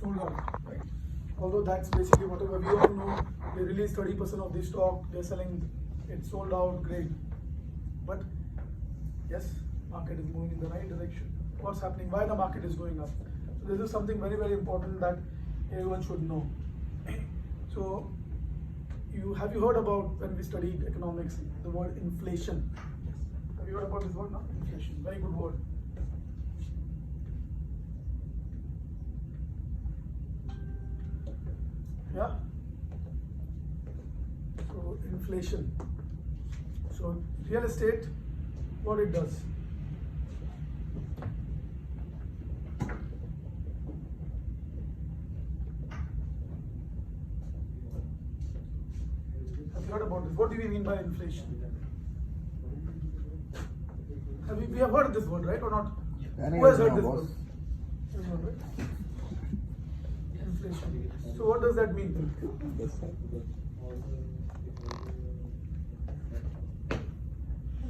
sold out, right? Although that's basically whatever we all know, they release 30% of the stock, they're selling it sold out, great. But yes, market is moving in the right direction. What's happening? Why the market is going up? So this is something very, very important that everyone should know. So have you heard about, when we studied economics, the word inflation? Have you heard about this word now? Inflation, very good word. Yeah. So inflation. So real estate, what it does. Have you heard about this? What do we mean by inflation? We have heard this word, right, or not? Who has heard this word? Everyone, right? Inflation. So what does that mean?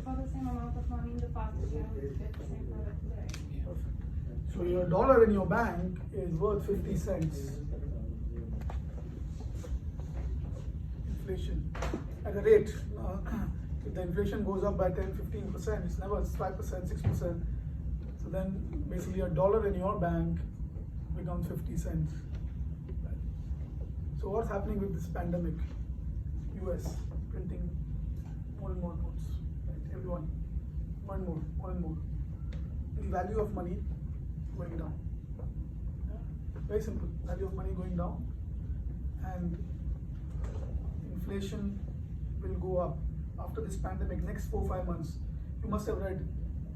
For the same amount of money in the past year, you get the same product today. Perfect. So your dollar in your bank is worth 50 cents. Inflation at a rate. If the inflation goes up by 10-15%, it's never 5%, 6%. So then basically a dollar in your bank becomes 50 cents. So what's happening with this pandemic? US printing more and more notes. Right? Everyone, more and more. The value of money going down. Yeah? Very simple. Value of money going down, and inflation will go up after this pandemic. Next 4-5 months, you must have read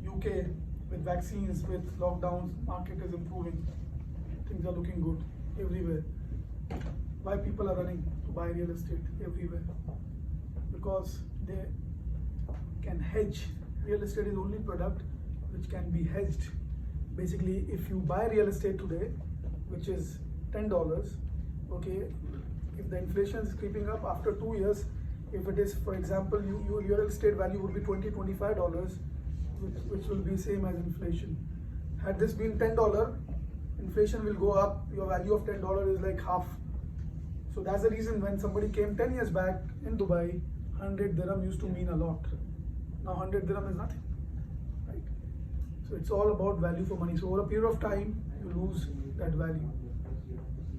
UK with vaccines, with lockdowns, market is improving. Things are looking good everywhere. Why people are running to buy real estate everywhere? Because they can hedge. Real estate is the only product which can be hedged. Basically, if you buy real estate today, which is $10, okay, if the inflation is creeping up after 2 years, if it is, for example, your real estate value would be $20-25, which will be same as inflation. Had this been $10, inflation will go up, your value of $10 is like half. So that's the reason when somebody came 10 years back in Dubai, 100 dirham used to mean a lot. Now 100 dirham is nothing, right? So it's all about value for money. So over a period of time, you lose that value.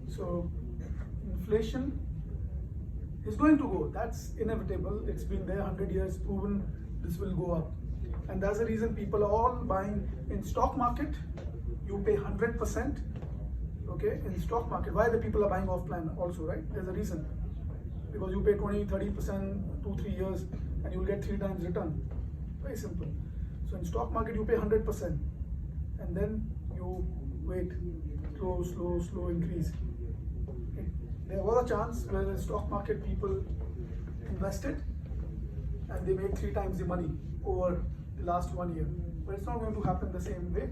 So inflation is going to go. That's inevitable. It's been there 100 years, proven this will go up. And that's the reason people are all buying in stock market. You pay 100%. Okay, in stock market. Why the people are buying off plan also, right? There's a reason. Because you pay 20-30%, 2-3 years, and you'll get 3 times return. Very simple. So in stock market you pay 100%, and then you wait, slow increase. Okay. There was a chance where the stock market people invested and they made 3 times the money over the last 1 year. But it's not going to happen the same way.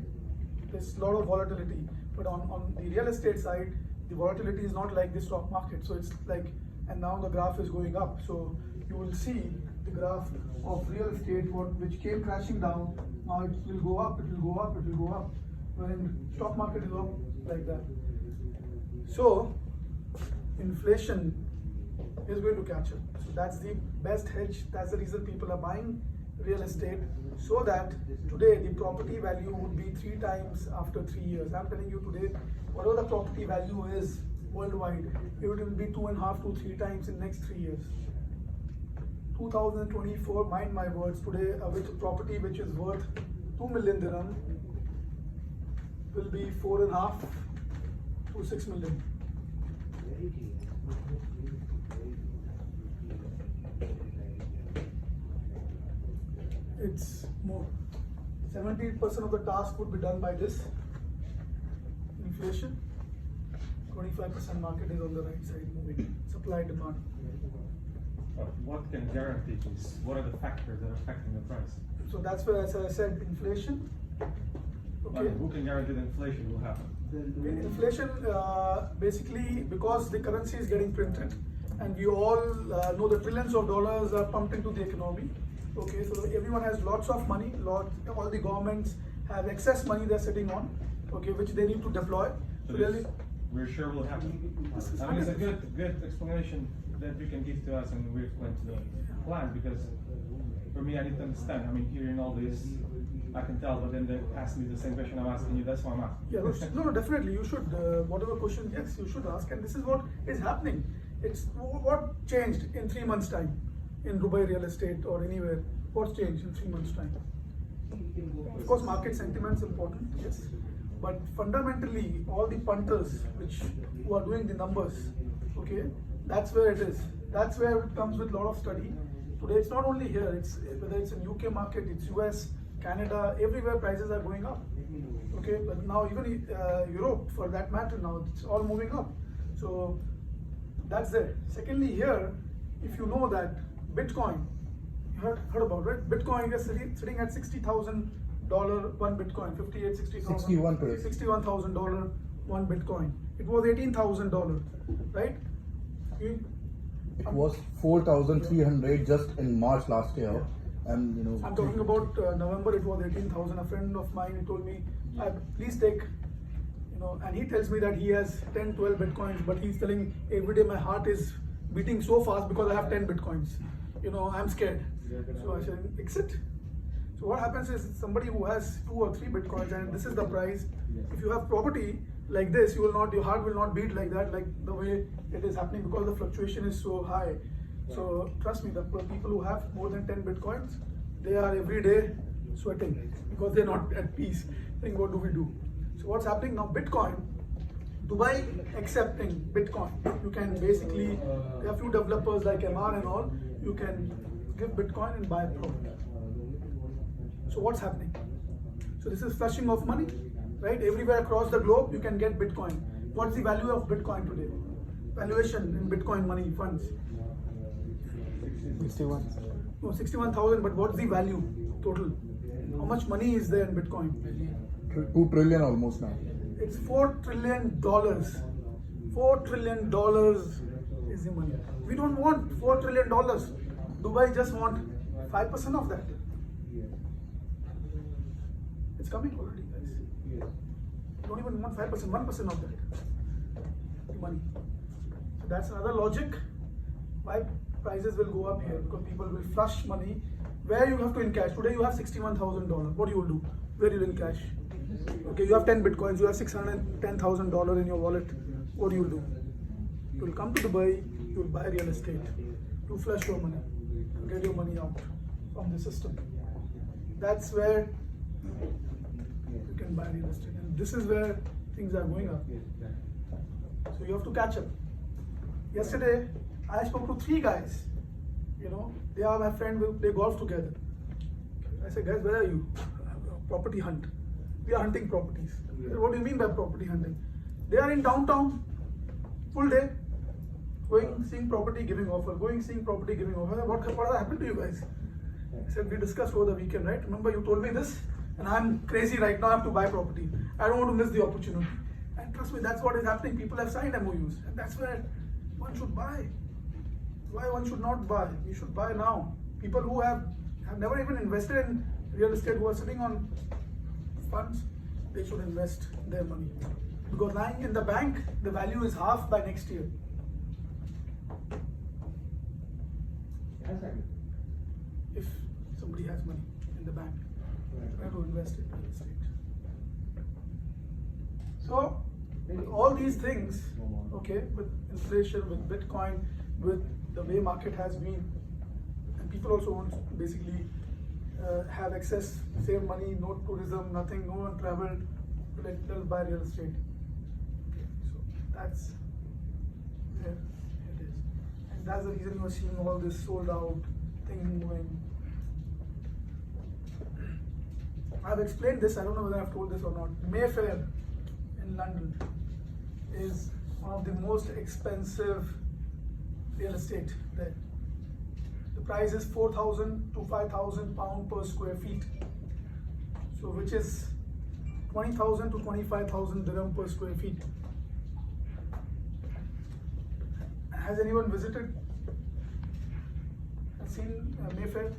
There's a lot of volatility. But on the real estate side, the volatility is not like the stock market. So it's like, and now the graph is going up. So you will see the graph of real estate, which came crashing down. Now it will go up, it will go up, it will go up. When stock market is up like that. So inflation is going to catch up. So that's the best hedge. That's the reason people are buying real estate, so that today the property value would be 3 times after 3 years. I'm telling you today, whatever the property value is worldwide, it will be 2.5 to 3 times in next 3 years. 2024, mind my words, today a property which is worth 2 million dirham will be 4.5 to 6 million. It's more. 70% of the task would be done by this inflation. 25% market is on the right side moving. Supply demand. What can guarantee this? What are the factors that are affecting the price? So that's where, as I said, inflation. Okay. Who can guarantee the inflation will happen? Inflation, basically, because the currency is getting printed, and we all know the trillions of dollars are pumped into the economy. Okay, so everyone has lots of money. All the governments have excess money they're sitting on. Okay, which they need to deploy. So really, we're sure will happen. This is I mean, it's a what good explanation that you can give to us, and we explain to the client, because for me, I need to understand. I mean, hearing all this, I can tell, but then they ask me the same question I'm asking you. That's why I'm asking. Yeah, no, definitely. You should, whatever question, yes, you should ask. And this is what is happening. It's what changed in 3 months' time in Dubai real estate or anywhere. What's changed in 3 months' time? Of course, market sentiment is important, yes. But fundamentally, all the punters who are doing the numbers, okay, that's where it is. That's where it comes with a lot of study. Today, it's not only here. It's whether it's in UK market, it's US, Canada, everywhere prices are going up. Okay, but now even Europe, for that matter, now it's all moving up. So that's there. Secondly, here, if you know that Bitcoin, you heard about, right? Bitcoin is sitting at $60,000 one Bitcoin, 60,000. 61 today. $61,000 one Bitcoin. It was $18,000, right? It was 4,300 just in March last year, and you know. I'm talking about November. It was 18,000. A friend of mine told me, please take, and he tells me that he has 10, 12 Bitcoins, but he's telling every day my heart is beating so fast because I have 10 Bitcoins. I'm scared. So I said, exit. So what happens is somebody who has 2 or 3 Bitcoins and this is the price. If you have property like this, your heart will not beat like that, like the way it is happening, because the fluctuation is so high. So trust me, the people who have more than 10 Bitcoins, they are every day sweating because they're not at peace. Think, what do we do? So what's happening now? Bitcoin, Dubai accepting Bitcoin. You can basically, there are a few developers like MR and all, you can give Bitcoin and buy property. So what's happening? So this is flushing of money, right? Everywhere across the globe, you can get Bitcoin. What's the value of Bitcoin today? Valuation in Bitcoin money funds? 61. No, 61,000, but what's the value total? How much money is there in Bitcoin? 2 trillion almost now. It's $4 trillion. $4 trillion is the money. We don't want $4 trillion. Dubai just want 5% of that. It's coming already, guys. You don't even want 5%, 1% of that money. So that's another logic why prices will go up here, because people will flush money where you have to encash. Today you have $61,000. What you will do? Where you will encash? Okay, you have 10 Bitcoins, you have $610,000 in your wallet. What do? You will come to Dubai, you will buy real estate, to flush your money, to get your money out from the system. That's where you can buy real estate. And this is where things are going up. So you have to catch up. Yesterday, I spoke to 3 guys. They are my friend, we play golf together. I said, guys, where are you? Property hunt. We are hunting properties. I said, what do you mean by property hunting? They are in downtown, full day, going, seeing property, giving offer, going, seeing property, giving offer. What happened to you guys? I said, we discussed over the weekend, right? Remember you told me this? And I'm crazy right now, I have to buy property. I don't want to miss the opportunity. And trust me, that's what is happening. People have signed MOUs. And that's where one should buy. Why one should not buy? You should buy now. People who have never even invested in real estate, who are sitting on funds, they should invest their money. Because lying in the bank, the value is half by next year. If somebody has money in the bank, try to invest in real estate. So, with all these things, okay, with inflation, with Bitcoin, with the way market has been, and people also want to basically have excess, save money, no tourism, nothing, no one traveled, they'll buy real estate. Okay, so that's where it is. And that's the reason you are seeing all this sold out thing going. I've explained this, I don't know whether I've told this or not. Mayfair in London is one of the most expensive real estate there. The price is 4,000 to 5,000 pounds per square feet. So which is 20,000 to 25,000 dirham per square feet. Has anyone visited and seen Mayfair?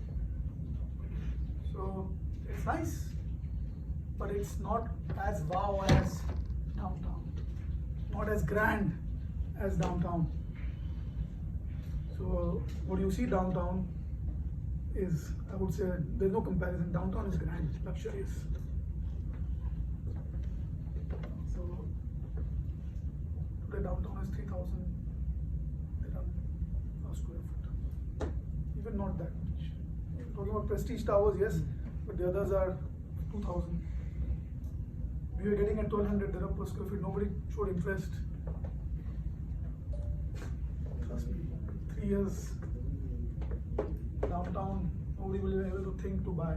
So it's nice, but it's not as wow as downtown. not as grand as downtown. So what you see downtown is, I would say, there's no comparison. Downtown is grand, luxurious. So the downtown is 3,000 dirham per square foot. Even not that much. Talking about Prestige Towers, yes, but the others are 2,000. We were getting at 1,200 dirham per square feet. Nobody showed interest. Trust me, 3 years downtown, nobody will be able to think to buy.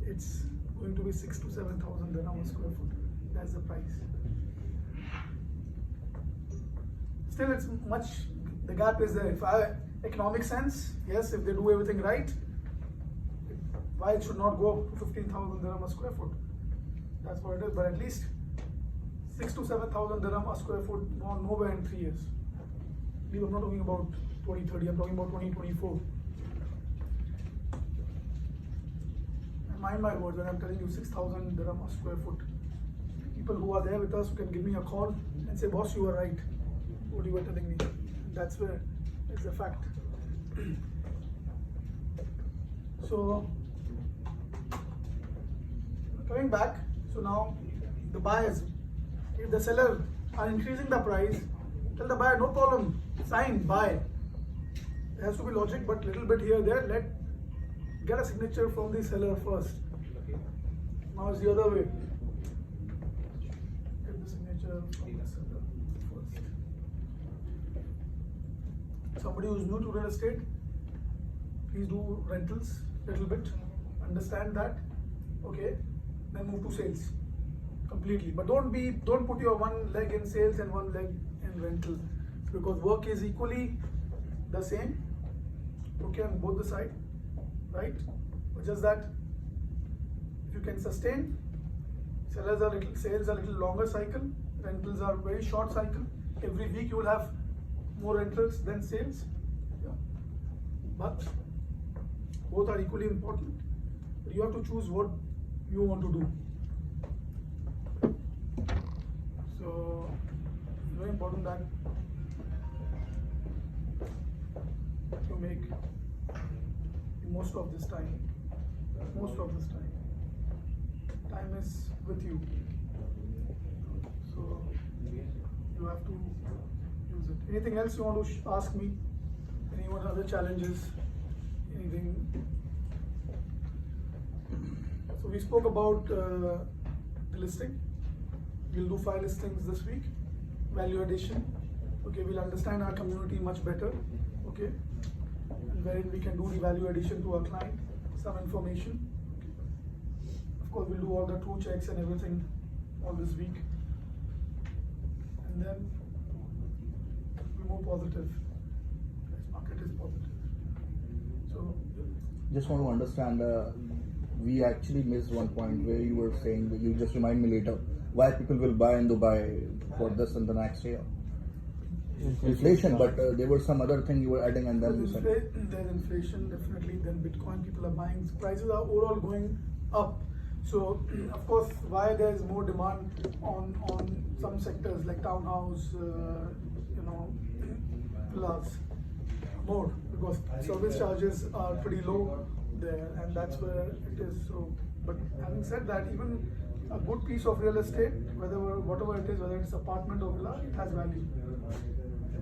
It's going to be 6,000 to 7,000 dirham per square foot. That's the price. Still, it's much. The gap is there. If economic sense, yes, if they do everything right, why it should not go to 15,000 dirham a square foot? That's what it is. But at least 6,000 to 7,000 dirham a square foot, nowhere in 3 years. I'm not talking about 2030. I'm talking about 2024. And mind my words when I'm telling you 6,000 dirham a square foot. People who are there with us who can give me a call and say, "Boss, you were right. What you were telling me." That's where it's a fact. So coming back, so now the buyers, if the seller are increasing the price, tell the buyer, no problem, sign, buy. There has to be logic, but little bit here, there, get a signature from the seller first. Now it's the other way. Get the signature from the seller first. Somebody who's new to real estate, please do rentals little bit, understand that, okay, then move to sales completely. But don't put your one leg in sales and one leg in rental, because work is equally the same, okay, on both the side, right? But just that if you can sustain, sales are little longer cycle, rentals are very short cycle. Every week you will have more rentals than sales. Yeah. But both are equally important. But you have to choose what you want to do. So very important that you make the most of this time. Most of this time. Time is with you. So you have to use it. Anything else you want to ask me? Any other challenges? Anything? So we spoke about the listing. We'll do 5 listings this week. Value addition. Okay, we'll understand our community much better. Okay, and wherein we can do the value addition to our client, some information. Of course, we'll do all the true checks and everything all this week, and then be more positive. This market is positive. So Just want to understand, we actually missed one point where you were saying, that you just remind me later, why people will buy in Dubai for this and the next year. Inflation, but there were some other thing you were adding, and then you said there's inflation, definitely. Then Bitcoin, people are buying. Prices are overall going up. So of course, why there is more demand on some sectors like townhouse, villas, more, because service charges are pretty low there, and that's where it is. So, but having said that, even a good piece of real estate, whatever it is, whether it's apartment or villa, it has value.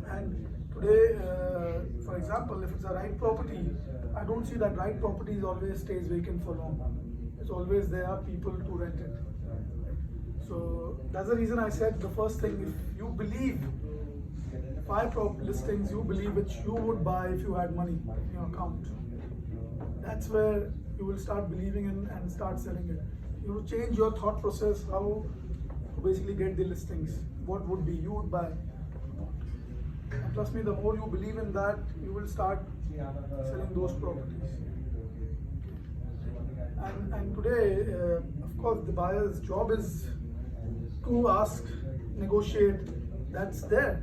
And today, for example, if it's a right property, I don't see that right property always stays vacant for long. It's always there are people to rent it. So that's the reason I said the first thing, if you believe 5 listings you believe which you would buy if you had money in your account, that's where you will start believing in and start selling it. You will change your thought process, how to basically get the listings. What would be you would buy. And trust me, the more you believe in that, you will start selling those properties. And today, of course, the buyer's job is to ask, negotiate. That's there,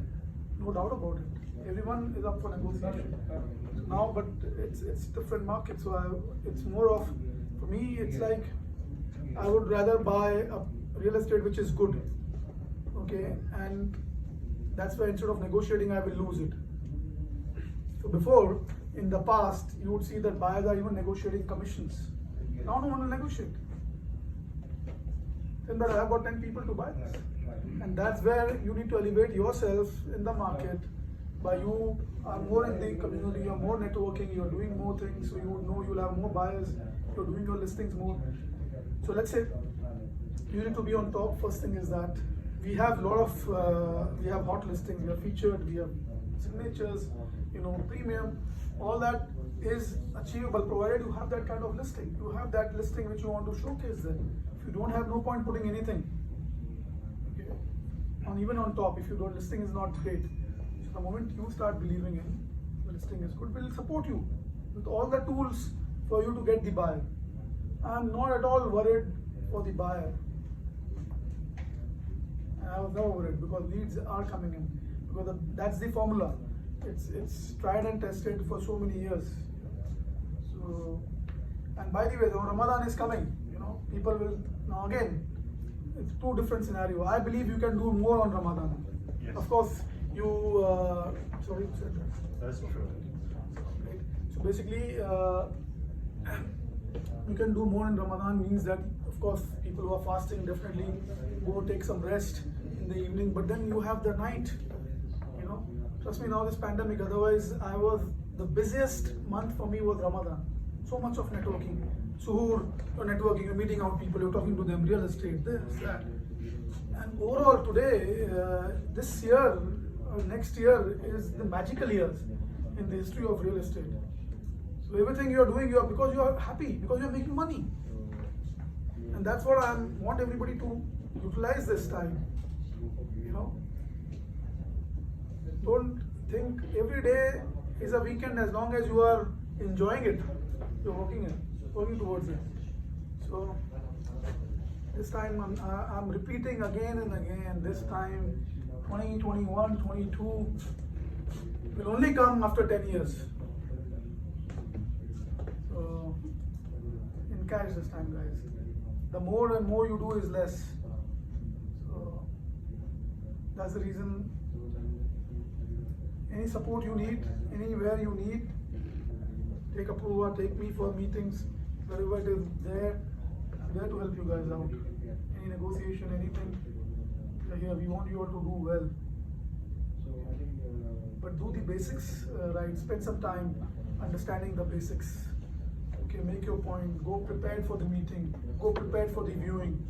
no doubt about it. Everyone is up for negotiation now, but it's different market. So it's more of, for me, it's like I would rather buy a real estate which is good, okay, and that's why instead of negotiating, I will lose it. So before, in the past, you would see that buyers are even negotiating commissions. Now no one will negotiate. Then but I have got 10 people to buy this. And that's where you need to elevate yourself in the market by you are more in the community, you're more networking, you're doing more things, so you would know you'll have more buyers, you're doing your listings more. So let's say you need to be on top. First thing is that we have we have hot listings, we have featured, we have signatures, premium. All that is achievable provided you have that kind of listing. You have that listing which you want to showcase there. If you don't have, no point putting anything. Okay? And even on top, if your listing is not great, so the moment you start believing in the listing is good, we'll support you with all the tools for you to get the buyer. I'm not at all worried for the buyer. I was never worried because leads are coming in, because that's the formula. It's tried and tested for so many years. So, and by the way, the Ramadan is coming. People will now again. It's two different scenario. I believe you can do more on Ramadan. Yes. Of course, you. Sorry, That's true. right? So basically, you can do more in Ramadan means that, of course, people who are fasting definitely go take some rest in the evening. But then you have the night. Trust me, now this pandemic. Otherwise, the busiest month for me was Ramadan. So much of networking. Suhoor, you're networking, you're meeting out people, you're talking to them, real estate, this, that. And overall today, this year, next year is the magical years in the history of real estate. So everything you're doing, because you are happy, because you're making money. And that's what I want everybody to utilize this time. Don't think every day is a weekend. As long as you are enjoying it, you're working towards it. So this time I'm repeating again and again. This time 2021, 22 will only come after 10 years. So in cash this time, guys. The more and more you do is less. So that's the reason. Any support you need, anywhere you need, take Apurva, take me for meetings, wherever it is there. I'm there to help you guys out. Any negotiation, anything. We're here. We want you all to do well. But do the basics right. Spend some time understanding the basics. Okay, make your point. Go prepared for the meeting. Go prepared for the viewing.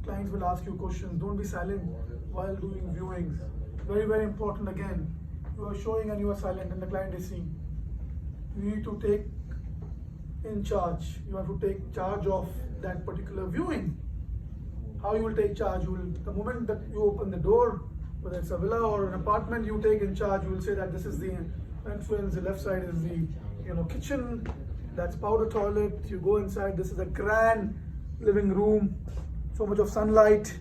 Clients will ask you questions. Don't be silent while doing viewings. Very, very important again. You are showing and you are silent and the client is seeing. You need to take in charge. You have to take charge of that particular viewing. How you will take charge? The moment that you open the door, whether it's a villa or an apartment, you take in charge. You will say that this is the entrance, the left side is the kitchen, that's powder toilet. You go inside, this is a grand living room, so much of sunlight.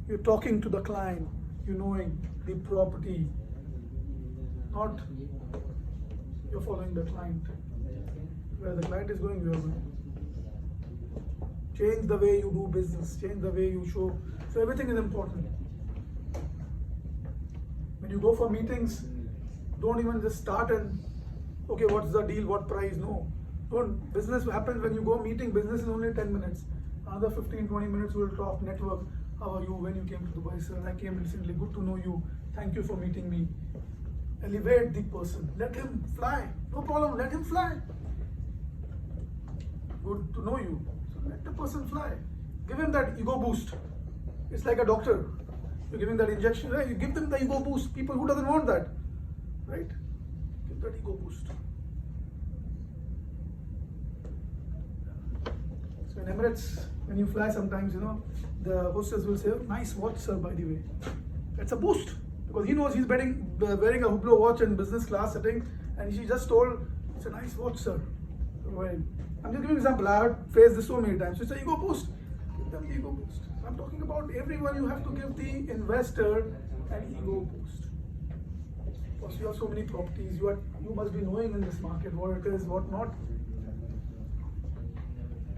You're talking to the client, knowing the property. Not you're following the client. Where the client is going, you are going. Change the way you do business, change the way you show. So everything is important. When you go for meetings, don't even just start and, okay, what's the deal, what price? No. Don't. Business happens when you go meeting. Business is only 10 minutes. Another 15-20 minutes we'll talk, network. How are you? When you came to Dubai, sir? I came recently. Good to know you. Thank you for meeting me. Elevate the person. Let him fly. No problem. Let him fly. Good to know you. So let the person fly. Give him that ego boost. It's like a doctor. You're giving that injection. Right? You give them the ego boost. People who doesn't want that, right? Give that ego boost. So in Emirates, when you fly, sometimes the hostess will say, "Nice watch, sir. By the way," that's a boost. Because he knows he's wearing a Hublot watch in business class setting, and she just told, "It's a nice watch, sir." I'm just giving an example. I have faced this so many times. So it's an ego boost. Give them the ego boost. I'm talking about everyone. You have to give the investor an ego boost. Because you have so many properties. You must be knowing in this market what it is, what not.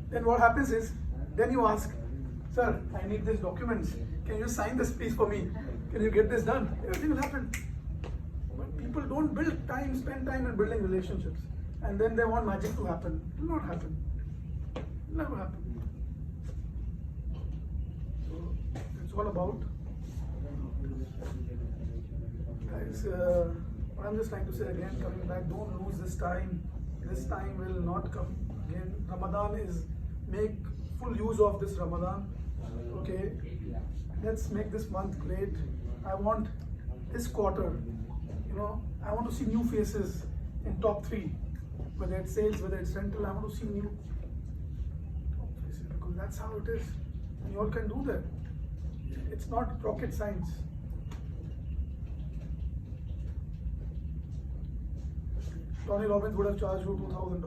Then what happens is, then you ask, "Sir, I need these documents. can you sign this please for me? Can you get this done? Everything will happen. But people don't spend time in building relationships. And then they want magic to happen. It will not happen. It will never happen. So it's all about, guys, what I'm just trying to say again, coming back, don't lose this time. This time will not come again. Ramadan is, make full use of this Ramadan. Okay, let's make this month great. I want this quarter, I want to see new faces in top 3. Whether it's sales, whether it's rental, I want to see new top faces because that's how it is. And you all can do that. It's not rocket science. Tony Robbins would have charged you $2,000.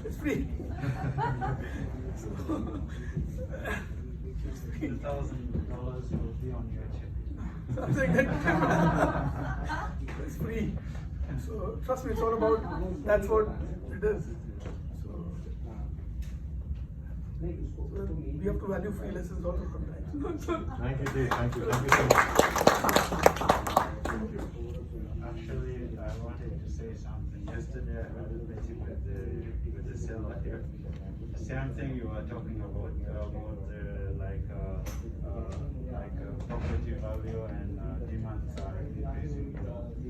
It's free. $2,000 will be on your check. Something like it's free. So trust me, it's all about, that's what it is. So we have to value free lessons also sometimes. Thank you, Dave. Thank you. Thank you so much. Actually, I wanted to say something. Yesterday, I had a meeting with the seller here. The same thing you were talking about property value and demands are increasing.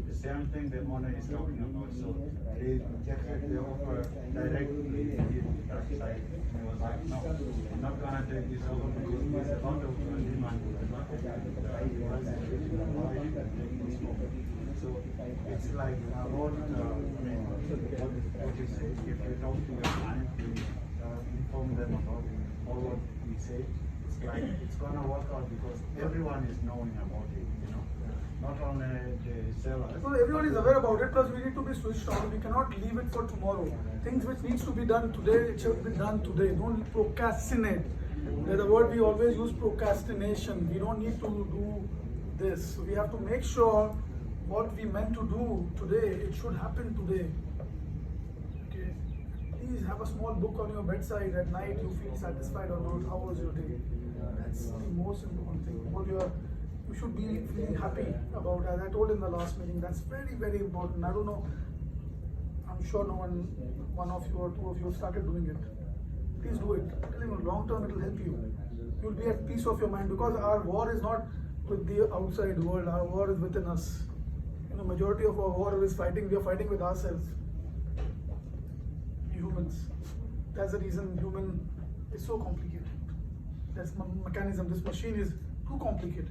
The same thing the owner is talking about. So they offer directly that side. He was like, no, I'm not gonna take this over because there's a lot of demand. So it's like about what you say. If you talk to your client, you inform them about all what we say. It's like it's gonna work out because everyone is knowing about it. Not only the sellers. So everyone is aware about it, plus we need to be switched on. We cannot leave it for tomorrow. Things which needs to be done today, it should be done today. Don't procrastinate. There's a word we always use, procrastination. We don't need to do this. We have to make sure what we meant to do today, it should happen today. Okay. Please have a small book on your bedside at night. You feel satisfied or not. How was your day? That's the most important thing. You should be feeling happy about, as I told in the last meeting, that's very, very important. I don't know, I'm sure one of you or two of you started doing it. Please do it. I'm telling you, long term it will help you. You'll be at peace of your mind because our war is not with the outside world, our war is within us. Majority of our war is fighting, we are fighting with ourselves. Humans. That's the reason human is so complicated. That's mechanism, this machine is too complicated.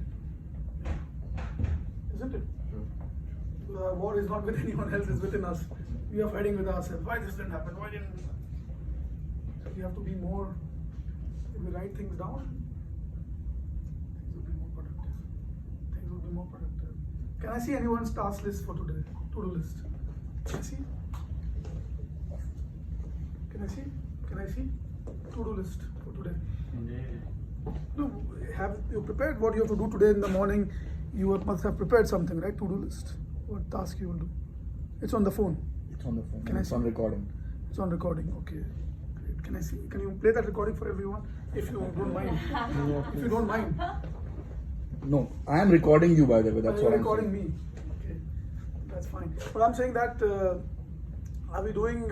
Isn't it? Sure. Our war is not with anyone else, it's within us. We are fighting with ourselves. Why this didn't happen? Why didn't so we have to be more, if we write things down, things will be more productive. Things will be more productive. Can I see anyone's task list for today? To-do list. Can I see? Can I see? Can I see? To-do list for today. No, have you prepared what you have to do today in the morning? You must have prepared something, right? To-do list. What task you will do? It's on the phone. It's on the phone. Can I it's see? on recording. It's on recording. Okay. Great. Can I see? Can you play that recording for everyone? If you don't mind. If you don't mind. No, I am recording you by the way. That's You're what I'm recording saying. me. Okay. That's fine. But I'm saying that are we doing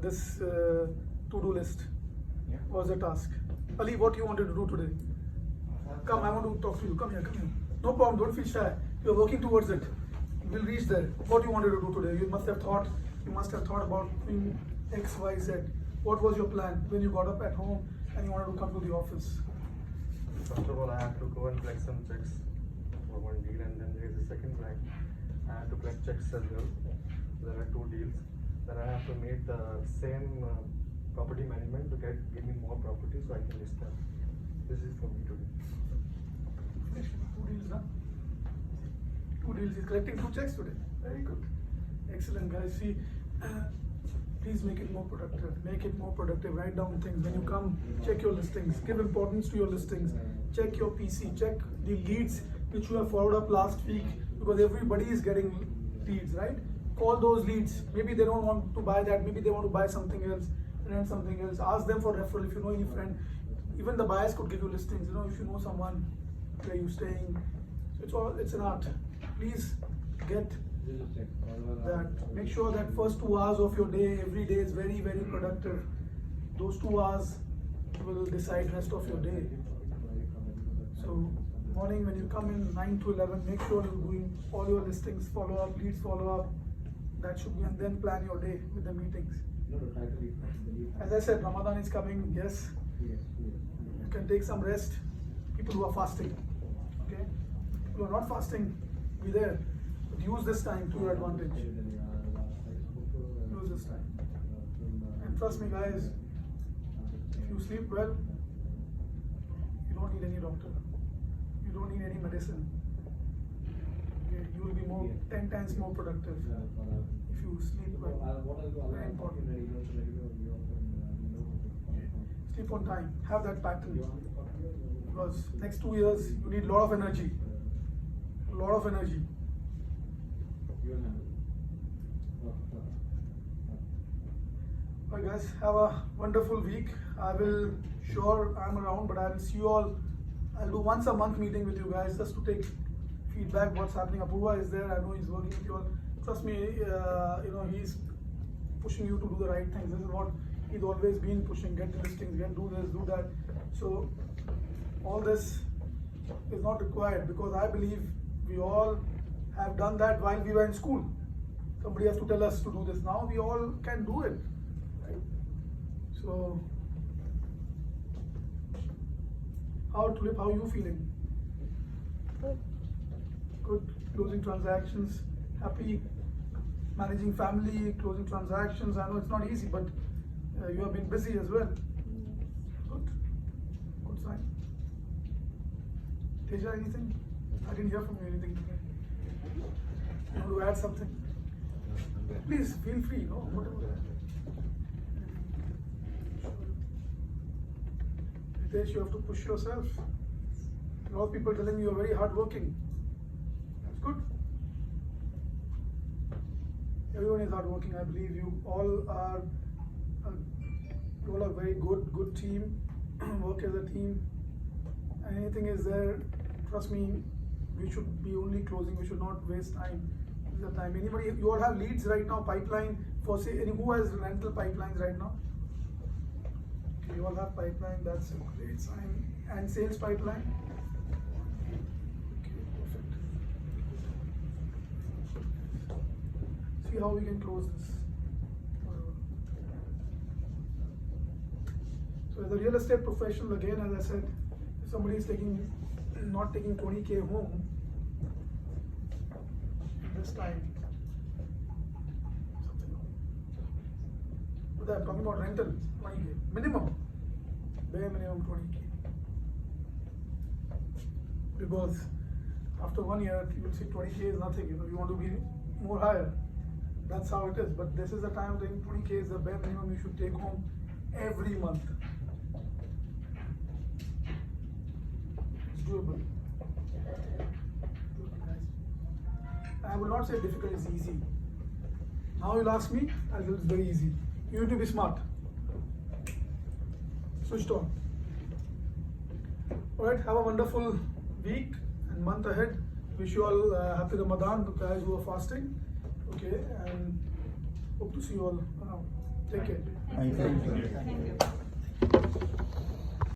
this to-do list? Yeah. Was a task. Ali, what you wanted to do today? Come, I want to talk to you. Come here, come here. No problem, don't feel shy. You're working towards it. We'll reach there. What you wanted to do today? You must have thought about doing X, Y, Z. What was your plan when you got up at home and you wanted to come to the office? First of all, I have to go and collect some checks for one deal, and then there is a second line. I have to collect checks as well. There are 2 deals. Then I have to meet the same property management to give me more property so I can list them. This is for me today. Finish. 2 deals done. 2 deals. He's collecting 2 checks today. Very good. Excellent, guys. See, please make it more productive. Make it more productive. Write down things. When you come, check your listings. Give importance to your listings. Check your PC. Check the leads which you have followed up last week because everybody is getting leads, right? Call those leads. Maybe they don't want to buy that. Maybe they want to buy something else, rent something else. Ask them for referral if you know any friend. Even the buyers could give you listings, if you know someone where you're staying. So it's an art. Please get that. Make sure that first 2 hours of your day, every day is very, very productive. Those 2 hours will decide rest of your day. So morning when you come in 9 to 11, make sure you're doing all your listings, follow up, leads follow up. That should be, and then plan your day with the meetings. As I said, Ramadan is coming, yes. You can take some rest. People who are fasting, okay? People who are not fasting, be there. But use this time to your advantage. Use this time. And trust me guys, if you sleep well, you don't need any doctor. You don't need any medicine. Okay? You will be 10 times more productive if you sleep well. Very important. Sleep on time. Have that pattern. Because next 2 years you need a lot of energy. A lot of energy. Alright guys, have a wonderful week. I'm around, but I will see you all. I'll do once a month meeting with you guys just to take feedback, what's happening. Apurva is there, I know he's working with you all. Trust me, he's pushing you to do the right things. This is what he's always been pushing, get the listings, do this, do that. So all this is not required because I believe we all have done that while we were in school. Somebody has to tell us to do this. Now we all can do it. Right? So Tulip, how are you feeling? Good. Closing transactions, happy, managing family, closing transactions. I know it's not easy, but you have been busy as well. Good. Good sign. Teja, anything? I didn't hear from you anything today. You want to add something? Please feel free. No, whatever. Ritesh, you have to push yourself. A lot of people telling you are very hardworking. That's good. Everyone is hardworking. I believe you all are. You all are very good team. Work as a team. Anything is there. Trust me. We should be only closing. We should not waste time. This is the time. Anybody? You all have leads right now. Pipeline for say. Who has rental pipelines right now? Okay, you all have pipeline. That's a great sign. And sales pipeline. Okay, perfect. See how we can close this. So as a real estate professional, again, as I said, if somebody is not taking 20K home this time, something wrong. But I'm talking about rental, 20K minimum, bare minimum 20K. Because after 1 year, you will see 20K is nothing. You want to be more higher. That's how it is. But this is the time when 20K is the bare minimum you should take home every month. It's doable. I will not say difficult, it's easy. Now you'll ask me, I'll tell you it's very easy. You need to be smart. Switched on. Alright, have a wonderful week and month ahead. Wish you all happy Ramadan, the guys who are fasting. Okay, and hope to see you all around. Take care. Thank you. Thank you.